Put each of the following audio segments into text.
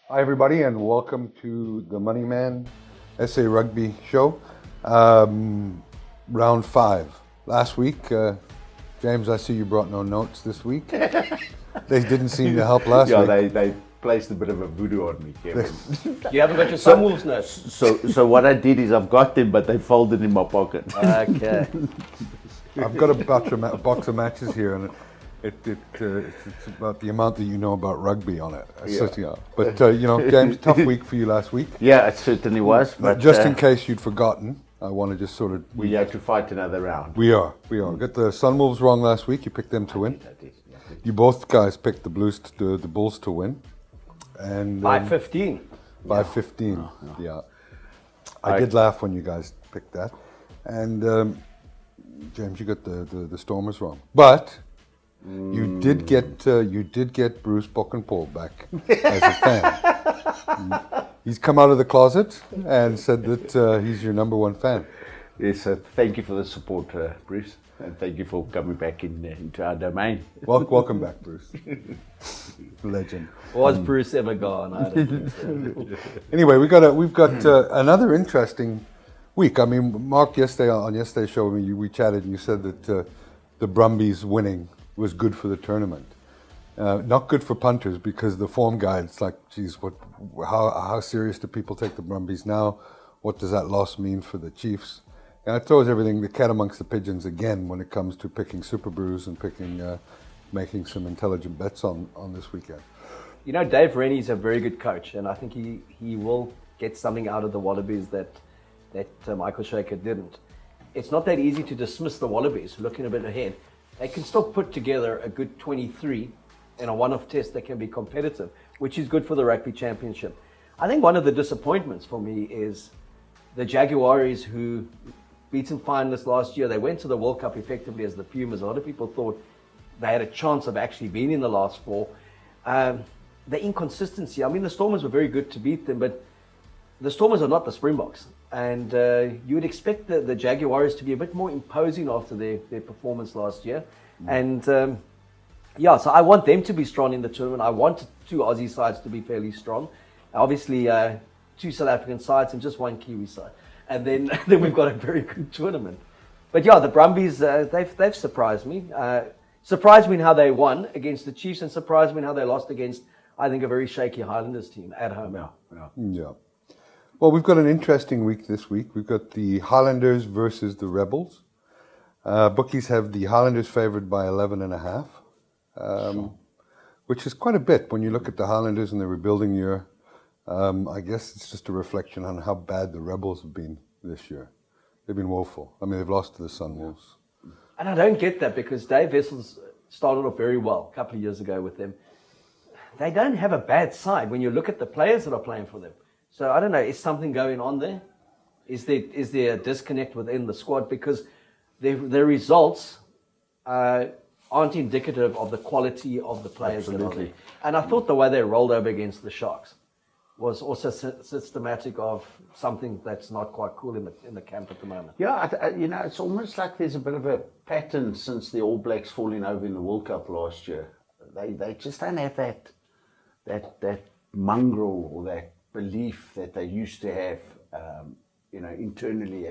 Hi, everybody, and welcome to the Money Man SA Rugby show. Round 5. Last week, James, I see you brought no notes this week. They didn't seem to help last week. Yeah, they placed a bit of a voodoo on me, Kevin. You haven't got your Sunwolves notes? So what I did is I've got them, but they folded in my pocket. Okay. I've got a box of matches here, and it's about the amount that you know about rugby on it. Yeah. But, James, tough week for you last week. Yeah, it certainly was. But Just in case you'd forgotten, I want to just sort of... we have to fight another round. We are. Got the Sunwolves wrong last week. You picked them to win. You both guys picked the Bulls to win. And By 15. By 15, yeah. I did laugh when you guys picked that. And James, you got the Stormers wrong. But you did get Bruce Bokenpol back as a fan. He's come out of the closet and said that he's your number one fan. Yes, thank you for the support, Bruce. And thank you for coming back into our domain. Welcome back, Bruce. Legend. Was Bruce ever gone? I don't think so. Anyway, we've got another interesting week. I mean, Mark, on yesterday's show, we chatted and you said that the Brumbies winning was good for the tournament. Not good for punters because the form guide's like, geez, how serious do people take the Brumbies now? What does that loss mean for the Chiefs? And it throws everything, the cat amongst the pigeons again when it comes to picking Super Brews and making some intelligent bets on this weekend. You know, Dave Rennie's a very good coach, and I think he will get something out of the Wallabies that Michael Shaker didn't. It's not that easy to dismiss the Wallabies, looking a bit ahead. They can still put together a good 23 in a one-off test that can be competitive, which is good for the Rugby Championship. I think one of the disappointments for me is the Jaguares, who beaten finalists last year. They went to the World Cup effectively as the Pumas. A lot of people thought they had a chance of actually being in the last four. The inconsistency, I mean, the Stormers were very good to beat them, but the Stormers are not the Springboks. And you would expect the Jaguares to be a bit more imposing after their performance last year. And so I want them to be strong in the tournament. I want 2 Aussie sides to be fairly strong. Obviously, 2 South African sides and just 1 Kiwi side. And then we've got a very good tournament. But yeah, the Brumbies, they've surprised me. Surprised me in how they won against the Chiefs and surprised me in how they lost against, I think, a very shaky Highlanders team at home. Yeah. Well, we've got an interesting week this week. We've got the Highlanders versus the Rebels. Bookies have the Highlanders favoured by 11.5, which is quite a bit when you look at the Highlanders in the rebuilding year. I guess it's just a reflection on how bad the Rebels have been this year. They've been woeful. I mean, they've lost to the Sunwolves. And I don't get that because Dave Wessels started off very well a couple of years ago with them. They don't have a bad side when you look at the players that are playing for them. So I don't know, is something going on there? Is there a disconnect within the squad? Because their results aren't indicative of the quality of the players that are there. And I thought the way they rolled over against the Sharks was also systematic of something that's not quite cool in the camp at the moment. Yeah, it's almost like there's a bit of a pattern since the All Blacks falling over in the World Cup last year. They just don't have that mongrel or that belief that they used to have, internally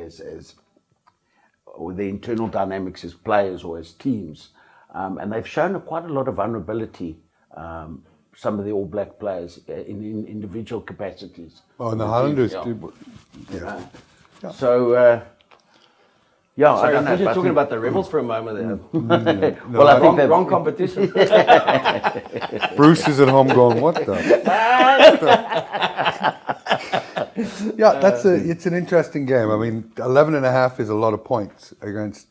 or the internal dynamics as players or as teams. And they've shown quite a lot of vulnerability, some of the All Black players in individual capacities. Oh, and the Highlanders did. Yeah. So, Sorry, I don't know. I was just talking about the Rebels for a moment there. Well, I think wrong competition. Bruce is at home going, what the? Yeah, it's an interesting game. I mean, 11.5 is a lot of points against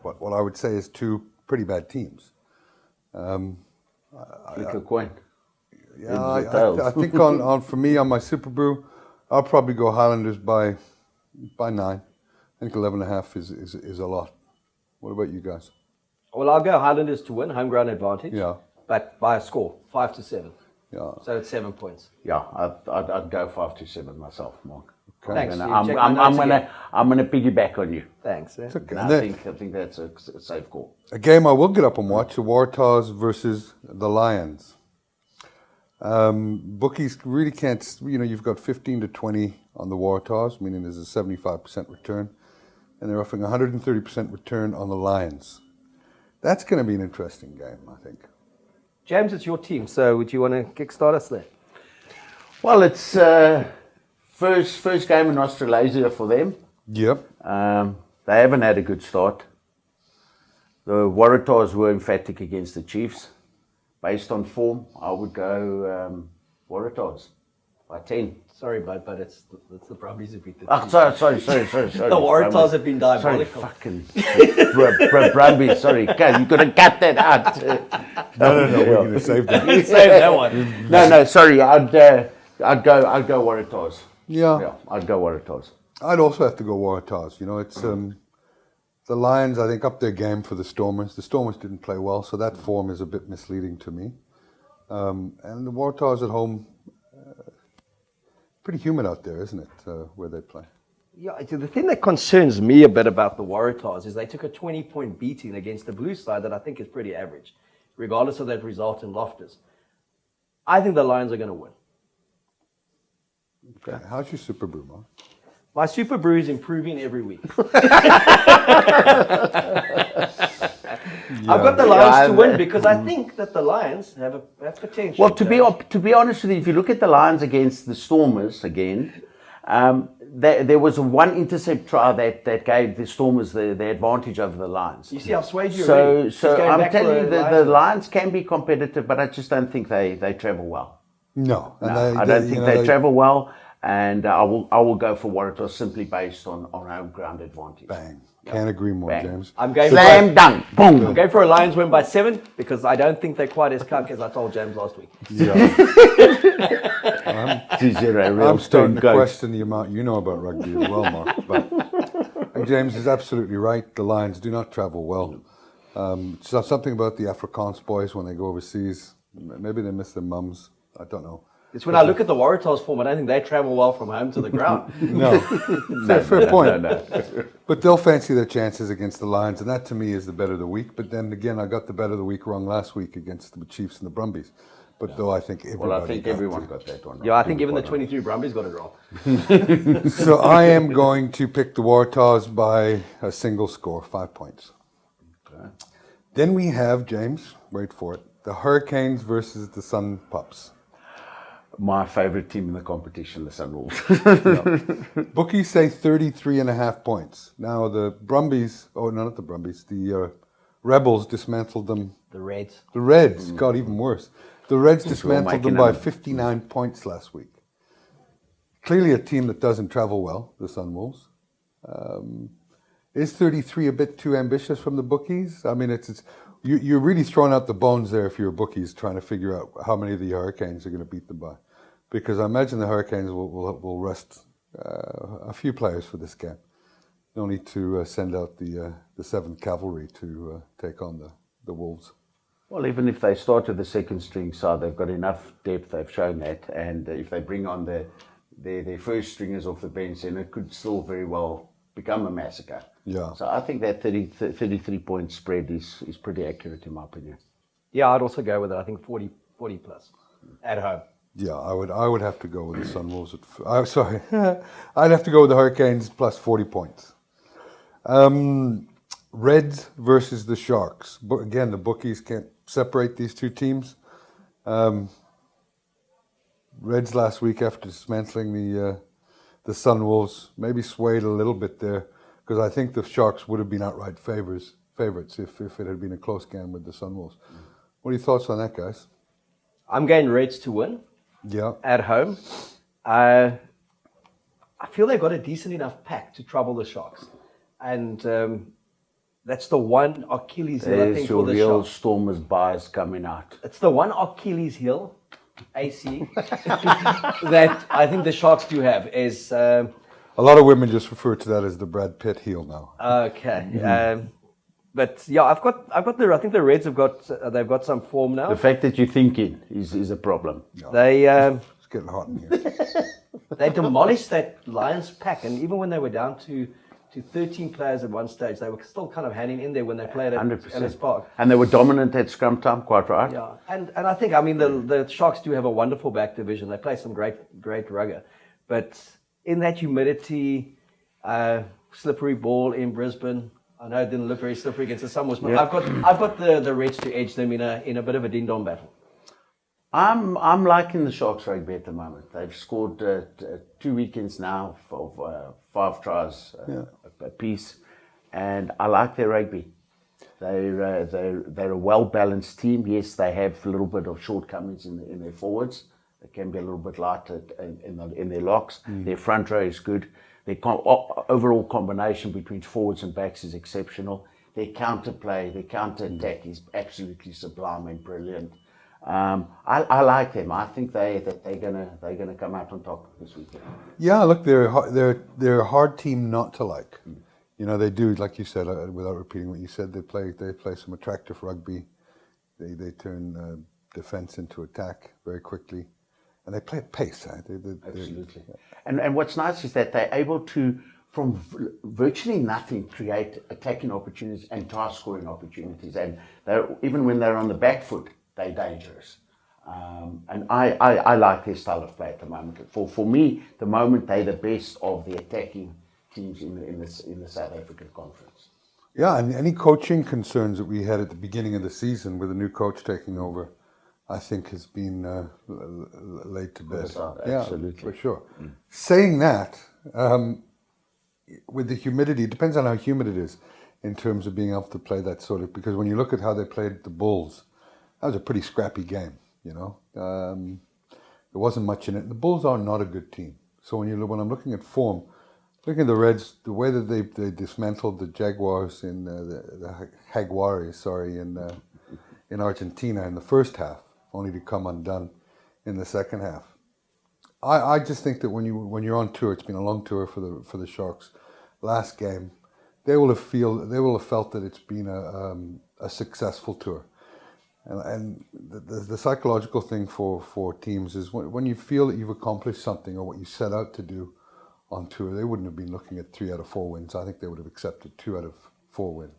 what I would say is 2 pretty bad teams. Flip a coin. Yeah, I think for me on my Super Brew, I'll probably go Highlanders by 9. I think 11.5 is a lot. What about you guys? Well, I'll go Highlanders to win, home ground advantage. Yeah. But by a score, 5-7. Yeah. So it's 7 points. Yeah, I'd go 5-7 myself, Mark. Okay. Thanks. I'm gonna piggyback on you. Thanks. It's okay. I think that's a safe call. A game I will get up and watch: the Waratahs versus the Lions. Bookies really can't, you've got 15 to 20 on the Waratahs, meaning there's a 75% return, and they're offering 130% return on the Lions. That's going to be an interesting game, I think. James, it's your team, so would you want to kickstart us there? Well, it's first game in Australasia for them. Yep. They haven't had a good start. The Waratahs were emphatic against the Chiefs. Based on form, I would go Waratahs by 10. Sorry, but it's the Brumbies who beat the Oh, Chiefs. sorry. The Waratahs have been diabolical. Sorry, fucking Brumbies. Sorry, you got to cut that out. No, we're going to save that. You saved that one. No, sorry. I'd go Waratahs. Yeah, I'd go Waratahs. I'd also have to go Waratahs. It's the Lions, I think, up their game for the Stormers. The Stormers didn't play well, so that form is a bit misleading to me. And the Waratahs at home, pretty humid out there, isn't it, where they play? Yeah, the thing that concerns me a bit about the Waratahs is they took a 20-point beating against the blue side that I think is pretty average, regardless of that result in Loftus. I think the Lions are going to win. Okay. How's your Super Brew, Mark? My Super Brew is improving every week. I've got the Lions to win because I think that the Lions have potential. Well, to be honest with you, if you look at the Lions against the Stormers again, there was one intercept try that gave the Stormers the advantage over the Lions. You see, I've swayed you So already. I'm telling you, the Lions can be competitive, but I just don't think they travel well. No, I don't think they travel well. And I will go for Waratahs simply based on home ground advantage. Bang. Can't agree more, Bang. James. I'm going Slam dunk. Boom. I'm going for a Lions win by 7 because I don't think they're quite as cuck as I told James last week. Yeah. 2-0. I'm starting to question the amount you know about rugby as well, Mark. But James is absolutely right. The Lions do not travel well. So something about the Afrikaans boys when they go overseas. Maybe they miss their mums. I don't know. It's when I look at the Waratahs form, I don't think they travel well from home to the ground. No. Fair point. No. But they'll fancy their chances against the Lions, and that to me is the bet of the week. But then again, I got the bet of the week wrong last week against the Chiefs and the Brumbies. But though I think everyone got that one wrong. Yeah, I think even the 23 Brumbies got it wrong. So I am going to pick the Waratahs by a single score, 5 points. Okay. Then we have, James, wait for it, the Hurricanes versus the Sun Pups. My favorite team in the competition, the Sunwolves. Bookies say 33.5 points. Now the Brumbies, not the Brumbies, the Rebels dismantled them. The Reds. The Reds got even worse. The Reds dismantled them by 59 points last week. Clearly a team that doesn't travel well, the Sunwolves. Is 33 a bit too ambitious from the bookies? I mean, you're really throwing out the bones there if you're bookies trying to figure out how many of the Hurricanes are going to beat them by. Because I imagine the Hurricanes will rest a few players for this game. No need to send out the 7th Cavalry to take on the Wolves. Well, even if they start with the second string side, they've got enough depth, they've shown that. And if they bring on their first stringers off the bench, then it could still very well become a massacre. Yeah. So I think that 33-point spread is pretty accurate in my opinion. Yeah, I'd also go with it. I think 40 plus at home. Yeah, I would have to go with the Sunwolves. I'd have to go with the Hurricanes plus 40 points. Reds versus the Sharks. But again, the bookies can't separate these two teams. Reds last week after dismantling the Sunwolves maybe swayed a little bit there because I think the Sharks would have been outright favorites if it had been a close game with the Sunwolves. What are your thoughts on that, guys? I'm going Reds to win. Yeah. At home. I feel they've got a decent enough pack to trouble the Sharks. And that's the one Achilles heel, I think, for the Sharks. There's your real Stormers bias coming out. It's the one Achilles heel, AC, that I think the Sharks do have is... a lot of women just refer to that as the Brad Pitt heel now. Okay. But yeah, I think the Reds they've got some form now. The fact that you're thinking is a problem. Yeah. It's getting hot in here. They demolished that Lions pack, and even when they were down to to 13 players at one stage. They were still kind of hanging in there when they played at 100%. Ellis Park. And they were dominant at scrum time, quite right. Yeah, and I think, I mean, the Sharks do have a wonderful back division. They play some great rugger. But in that humidity, slippery ball in Brisbane, I know it didn't look very slippery against the Sunwolves, but I've got the Reds to edge them in a bit of a ding-dong battle. I'm liking the Sharks rugby at the moment. They've scored 2 weekends now for 5 tries a piece, and I like their rugby. They're a well-balanced team. Yes, they have a little bit of shortcomings in their forwards. They can be a little bit lighter in their locks. Their front row is good. Their overall combination between forwards and backs is exceptional. Their counterplay, their counter-attack is absolutely sublime and brilliant. I like them. I think they're gonna come out on top this weekend. Yeah, look, they're a hard team not to like. You know, they do, like you said, without repeating what you said, they play some attractive rugby. They turn defense into attack very quickly, and they play at pace. Absolutely. And what's nice is that they're able to, from virtually nothing, create attacking opportunities and try scoring opportunities. And even when they're on the back foot, they're dangerous. And I like their style of play at the moment. For me, the moment they're the best of the attacking teams in the South African Conference. Yeah, and any coaching concerns that we had at the beginning of the season with a new coach taking over, I think has been laid to bed. Absolutely. Yeah, for sure. Saying that, with the humidity, it depends on how humid it is in terms of being able to play that sort of, because when you look at how they played the Bulls, that was a pretty scrappy game, you know. There wasn't much in it. The Bulls are not a good team. So when I'm looking at form, looking at the Reds, the way that they dismantled the Jaguars in the Jaguares, in Argentina in the first half, only to come undone in the second half. I just think that when you're on tour, it's been a long tour for the Sharks. Last game, they will have felt that it's been a successful tour. And the psychological thing for teams is when you feel that you've accomplished something or what you set out to do on tour, they wouldn't have been looking at 3 out of 4 wins. I think they would have accepted 2 out of 4 wins.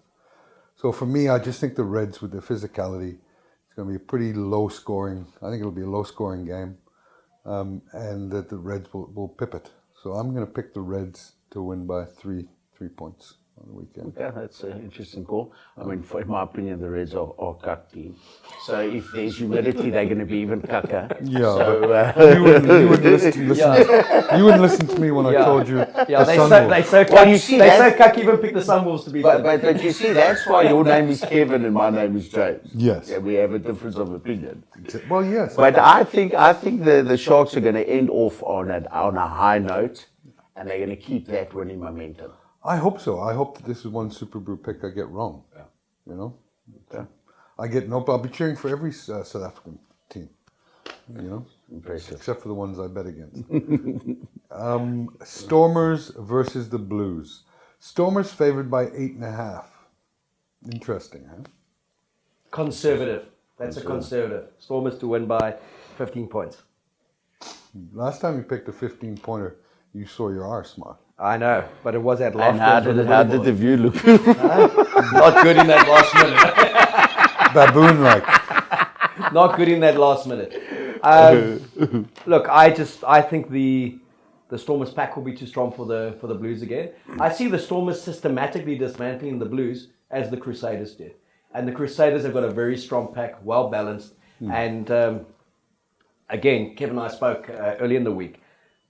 So for me, I just think the Reds, with their physicality, it's going to be a pretty low scoring. I think it'll be a low scoring game, and that the Reds will pip it. So I'm going to pick the Reds to win by 3 points on the weekend. Okay, that's an interesting call. I mean, in my opinion, the Reds are cuck team. So if there's humidity, they're going to be even cucker. Yeah, so, you wouldn't listen to me when I told you. Yeah, they so cuck even pick the Sunwolves to beat them. But you see, that's why your name is Kevin and my name is James. Yes. Yeah, we have a difference of opinion. Well, yes. But I think the Sharks are going to end off on a high note, and they're going to keep that winning momentum. I hope so. I hope that this is one Super Brew pick I get wrong. Yeah. You know? Okay. I'll be cheering for every South African team. You know? Impressive. Except for the ones I bet against. Stormers versus the Blues. Stormers favored by 8.5. Interesting, huh? Conservative. That's a conservative. Stormers to win by 15 points. Last time you picked a 15-pointer, you saw your arse, Mark. I know, but it was at last. And how did the view look? Not good in that last minute. Baboon-like. Not good in that last minute. Look, I think the Stormers pack will be too strong for the Blues again. I see the Stormers systematically dismantling the Blues as the Crusaders did, and the Crusaders have got a very strong pack, well balanced. And again, Kevin and I spoke early in the week.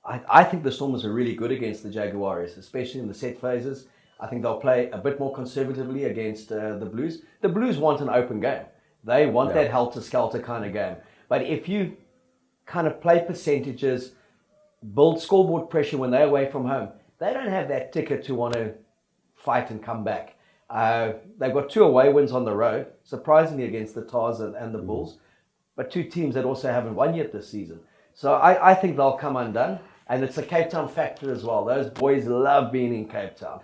I think the Stormers are really good against the Jaguares, especially in the set phases. I think they'll play a bit more conservatively against the Blues. The Blues want an open game. They want that helter-skelter kind of game. But if you kind of play percentages, build scoreboard pressure when they're away from home, they don't have that ticket to want to fight and come back. They've got 2 away wins on the road, surprisingly against the Tars and the Bulls, but 2 teams that also haven't won yet this season. So I think they'll come undone. And it's a Cape Town factor as well. Those boys love being in Cape Town.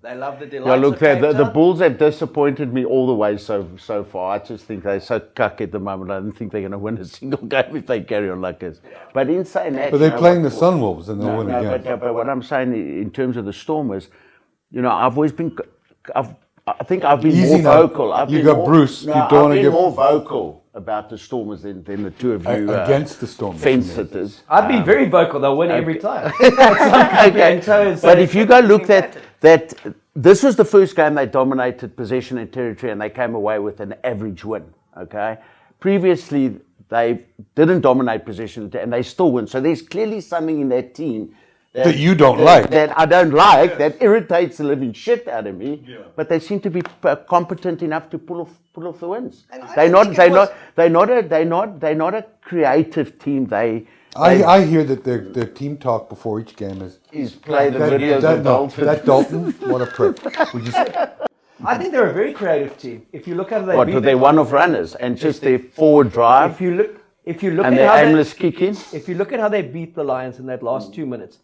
They love the delights of Cape Town. The Bulls have disappointed me all the way so far. I just think they're so cuck at the moment. I don't think they're going to win a single game if they carry on like this. But in saying that... But they're playing the Sunwolves and they'll win again. But what I'm saying in terms of the Stormers, I've always been. I think I've been Easy more now. vocal. I've You been got more, Bruce. No, You don't I've wanna been give- more vocal about the Stormers than the two of you Against the Stormers, fence you mean. sitters. I'd be very vocal. They'll win every time. Okay. But if you go look that this was the first game they dominated possession and territory, and they came away with an average win. Okay. Previously, they didn't dominate possession, and they still win. So there's clearly something in that team That you don't like. That I don't like. That irritates the living shit out of me. Yeah. But they seem to be competent enough to pull off the wins. They're not a creative team. I hear that their team talk before each game is play the videos of Dalton. That Dalton, what a prick. We just, I think they're a very creative team. If you look at it, with their one-off runners and just their forward drive. If you look and at their how aimless kick-in. If you look at how they beat the Lions in that last 2 minutes,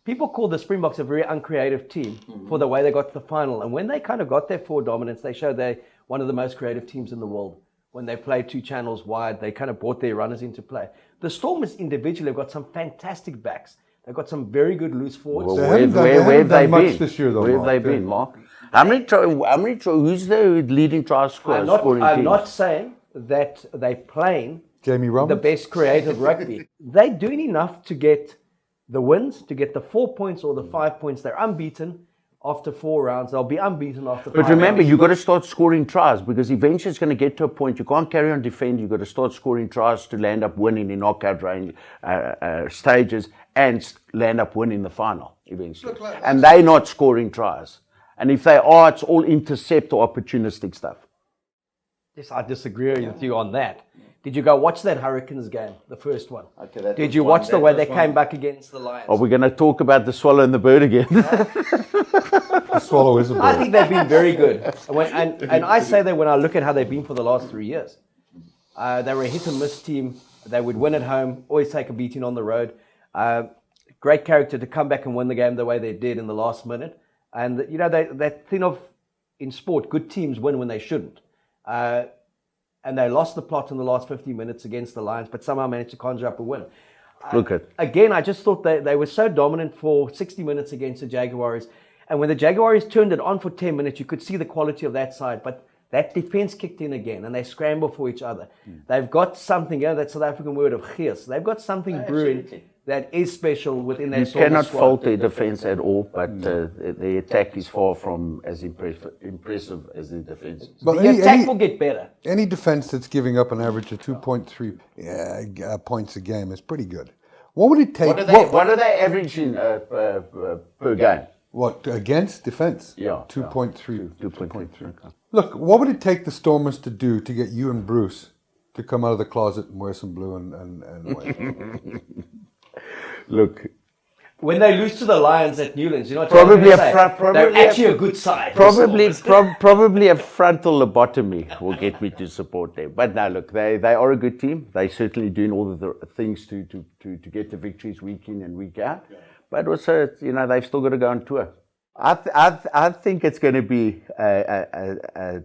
people call the Springboks a very uncreative team for the way they got to the final. And when they kind of got their forward dominance, they showed they're one of the most creative teams in the world. When they played two channels wide, they kind of brought their runners into play. The Stormers individually have got some fantastic backs. They've got some very good loose forwards. Well, They where haven't have they done much been? this year, though, Where have Mark. they been, Mark? Who's the leading try scoring I'm team? not saying that they're playing Jamie Roberts? the best creative rugby. They're doing enough to get the wins, to get the 4 points or the 5 points. They're unbeaten after 4 rounds. They'll be unbeaten after 5 But remember, rounds. you've got to start scoring tries, because eventually it's going to get to a point you can't carry on defending. You've got to start scoring tries to land up winning in knockout range stages and land up winning the final eventually. And they're not scoring tries. And if they are, it's all intercept or opportunistic stuff. Yes, I disagree with you on that. Did you go watch that Hurricanes game, the first one? Okay, that Did was you one. watch the That way was they one. came back against the Lions? Are we going to talk about the swallow and the bird again? The swallow is a I bird. think they've been very good. And I say that when I look at how they've been for the last 3 years. They were a hit and miss team. They would win at home, always take a beating on the road. Great character to come back and win the game the way they did in the last minute. And, that thing of, in sport, good teams win when they shouldn't. And they lost the plot in the last 15 minutes against the Lions, but somehow managed to conjure up a win. Again, I just thought they were so dominant for 60 minutes against the Jaguars. And when the Jaguars turned it on for 10 minutes, you could see the quality of that side. But that defense kicked in again, and they scramble for each other. They've got something, that South African word of gees. They've got something brewing that is special within that You Stormers cannot squad. fault their defense at all, but the attack is far from as impressive as the defense. But The attack will get better. any defense that's giving up an average of 2.3 points a game is pretty good. What would it take? What are they averaging per game? What, against defense? Yeah. 2.3. 2.3. Look, what would it take the Stormers to do to get you and Bruce to come out of the closet and wear some blue and white? Look, When they lose to the Lions at Newlands, Probably a they're actually a good side. probably a frontal lobotomy will get me to support them. But no, look, they are a good team. They're certainly doing all of the things to get the victories week in and week out. Yeah. But also, they've still got to go on tour. I think it's going to be a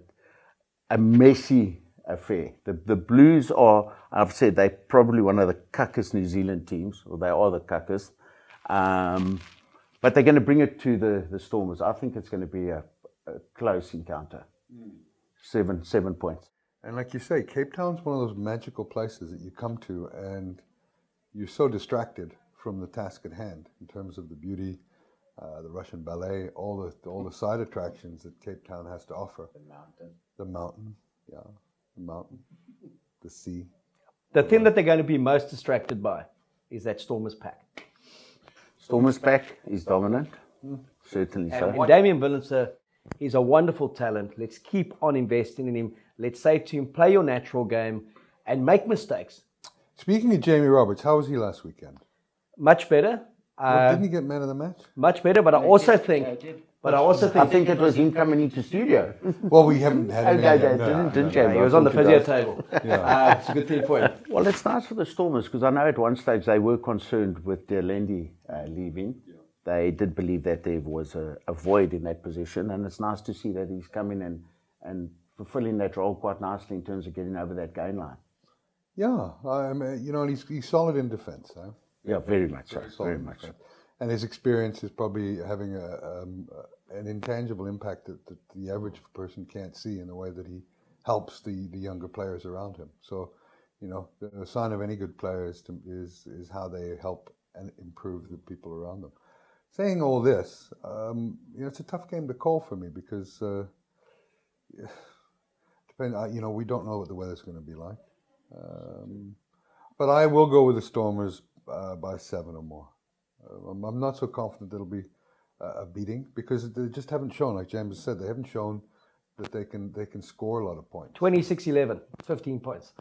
messy affair. The Blues are, I've said, they're probably one of the cuckest New Zealand teams, or they are the cuckest. But they're going to bring it to the Stormers. I think it's going to be a close encounter. 7 points. And like you say, Cape Town's one of those magical places that you come to and you're so distracted from the task at hand in terms of the beauty, the Russian ballet, all the side attractions that Cape Town has to offer. The mountain, the sea. The thing that they're going to be most distracted by is that Stormers pack. Stormers pack is dominant, certainly so. And Damian Willemse, he's a wonderful talent. Let's keep on investing in him. Let's say to him, play your natural game and make mistakes. Speaking of Jamie Roberts, how was he last weekend? Much better. Didn't he get man of the match? Much better, but I also think... I think it was him coming into studio. Well, we haven't had him. Didn't Jamie? he was on the Talk physio about- table. It's a good thing for him. Well, it's nice for the Stormers because I know at one stage they were concerned with Lendi leaving. Yeah. They did believe that there was a void in that position, and it's nice to see that he's coming and fulfilling that role quite nicely in terms of getting over that gain line. Yeah, and he's solid in defence. Huh? Yeah, very much so. Very much. And his experience is probably having an intangible impact that the average person can't see in the way that he helps the younger players around him. So, the sign of any good player is how they help and improve the people around them. Saying all this, it's a tough game to call for me because we don't know what the weather's going to be like. But I will go with the Stormers by 7 or more. I'm not so confident it'll be a beating because they just haven't shown, like James said, they haven't shown that they can score a lot of points. 26-11, 15 points.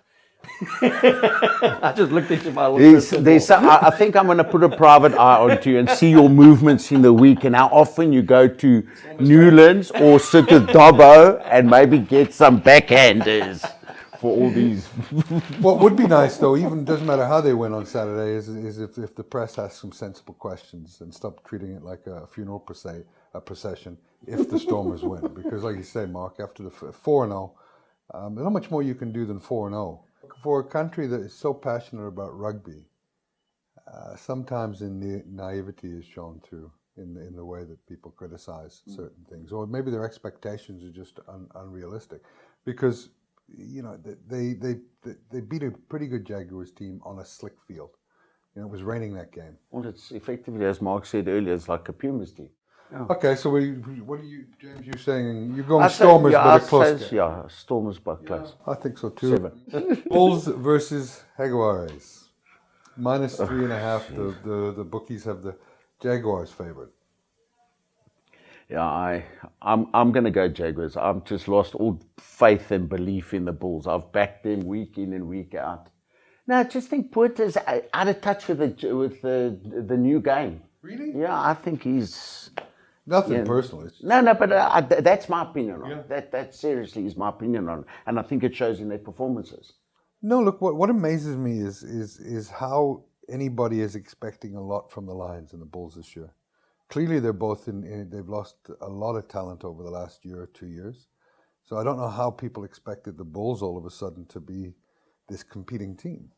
I just looked at you. I think I'm going to put a private eye onto you and see your movements in the week and how often you go to Newlands or sit with Dobbo and maybe get some backhanders for all these. What would be nice, though, even doesn't matter how they win on Saturday, is if the press asks some sensible questions and stop treating it like a funeral procession if the Stormers win. Because, like you say, Mark, after the 4-0, there's not much more you can do than 4-0. For a country that is so passionate about rugby, sometimes naivety is shown through in the way that people criticize certain things, or maybe their expectations are just unrealistic. Because they beat a pretty good Jaguars team on a slick field. It was raining that game. Well, it's effectively, as Mark said earlier, it's like a Pumas team. Yeah. Okay, so what are you, James? You're saying you're going Stormers, but a close game. Yeah, Stormers, but close. I think so too. 7. Bulls versus Jaguars. -3.5. The bookies have the Jaguars favored. Yeah, I'm going to go Jaguars. I've just lost all faith and belief in the Bulls. I've backed them week in and week out. No, I just think Puerta's out of touch with the new game. Really? Yeah, I think he's. Nothing personal. No, but that's my opinion on it. That seriously is my opinion on it. And I think it shows in their performances. No, look, what amazes me is how anybody is expecting a lot from the Lions and the Bulls this year. Clearly, they're both they've lost a lot of talent over the last year or 2 years. So I don't know how people expected the Bulls all of a sudden to be this competing team.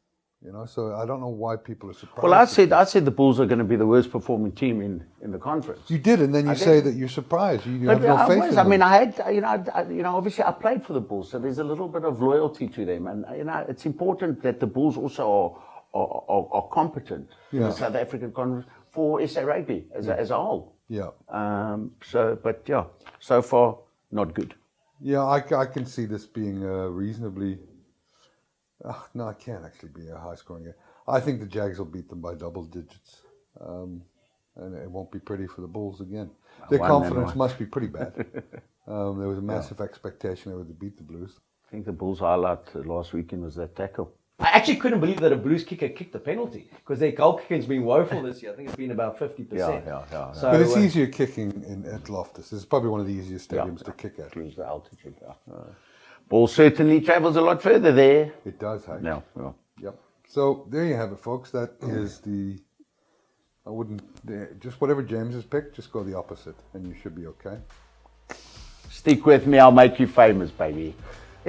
So I don't know why people are surprised. Well, I said the Bulls are going to be the worst performing team in the conference. You did, and then you say that you're surprised. You have no faith in them. I mean, I had, obviously I played for the Bulls, so there's a little bit of loyalty to them, and it's important that the Bulls also are competent in the South African conference for SARugby as a whole. Yeah. So far not good. Yeah, I can see this being a reasonably. No, it can't actually be a high-scoring game. I think the Jags will beat them by double digits, and it won't be pretty for the Bulls again. Their confidence must be pretty bad. There was a massive expectation they would beat the Blues. I think the Bulls' highlight last weekend was that tackle. I actually couldn't believe that a Blues kicker kicked the penalty because their goal kicking's been woeful this year. I think it's been about 50%. Yeah. So, but it's easier kicking at Loftus. It's probably one of the easiest stadiums to kick at. Lose the altitude. Ball certainly travels a lot further there. It does, hey? Yeah. Yep. So there you have it, folks. That is just whatever James has picked, just go the opposite and you should be okay. Stick with me, I'll make you famous, baby.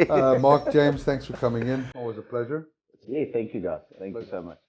Mark, James, thanks for coming in. Always a pleasure. Yeah, thank you guys. Thank you so much.